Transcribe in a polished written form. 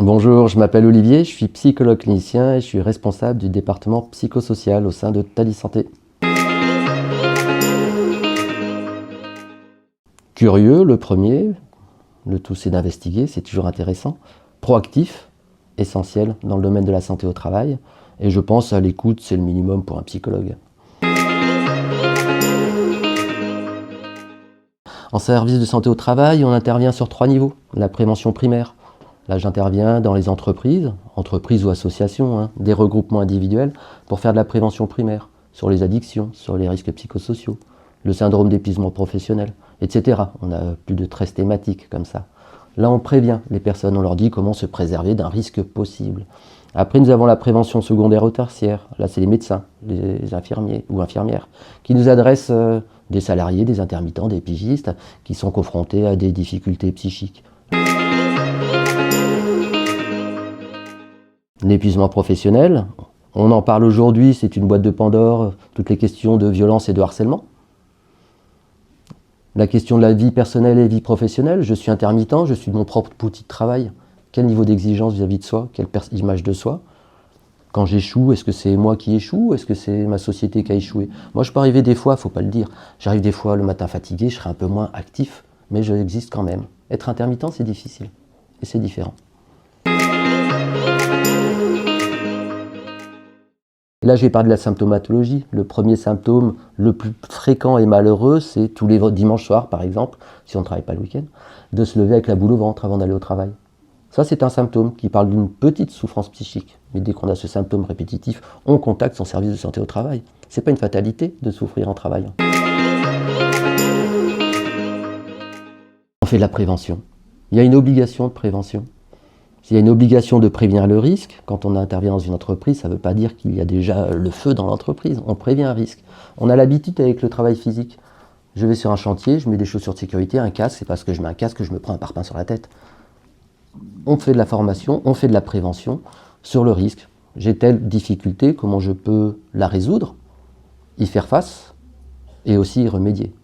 Bonjour, je m'appelle Olivier, je suis psychologue clinicien et je suis responsable du département psychosocial au sein de Thalys Santé. Curieux, le premier, le tout c'est d'investiguer, c'est toujours intéressant. Proactif, essentiel dans le domaine de la santé au travail. Et je pense à l'écoute, c'est le minimum pour un psychologue. En service de santé au travail, on intervient sur 3 niveaux. La prévention primaire. Là, j'interviens dans les entreprises ou associations, des regroupements individuels, pour faire de la prévention primaire, sur les addictions, sur les risques psychosociaux, le syndrome d'épuisement professionnel, etc. On a plus de 13 thématiques comme ça. Là, on prévient les personnes, on leur dit comment se préserver d'un risque possible. Après, nous avons la prévention secondaire ou tertiaire. Là, c'est les médecins, les infirmiers ou infirmières, qui nous adressent des salariés, des intermittents, des pigistes, qui sont confrontés à des difficultés psychiques. L'épuisement professionnel, on en parle aujourd'hui, c'est une boîte de Pandore, toutes les questions de violence et de harcèlement. La question de la vie personnelle et vie professionnelle, je suis intermittent, je suis de mon propre outil de travail. Quel niveau d'exigence vis-à-vis de soi, quelle image de soi? Quand j'échoue, est-ce que c'est moi qui échoue ou est-ce que c'est ma société qui a échoué? Moi, je peux arriver des fois, il ne faut pas le dire, j'arrive des fois le matin fatigué, je serai un peu moins actif, mais je existe quand même. Être intermittent, c'est difficile et c'est différent. Là, je vais parler de la symptomatologie. Le premier symptôme le plus fréquent et malheureux, c'est tous les dimanches soirs, par exemple, si on ne travaille pas le week-end, de se lever avec la boule au ventre avant d'aller au travail. Ça, c'est un symptôme qui parle d'une petite souffrance psychique. Mais dès qu'on a ce symptôme répétitif, on contacte son service de santé au travail. Ce n'est pas une fatalité de souffrir en travaillant. On fait de la prévention. Il y a une obligation de prévention. S'il y a une obligation de prévenir le risque, quand on intervient dans une entreprise, ça ne veut pas dire qu'il y a déjà le feu dans l'entreprise. On prévient un risque. On a l'habitude avec le travail physique. Je vais sur un chantier, je mets des chaussures de sécurité, un casque, c'est parce que je mets un casque que je me prends un parpaing sur la tête. On fait de la formation, on fait de la prévention sur le risque. J'ai telle difficulté, comment je peux la résoudre, y faire face et aussi y remédier.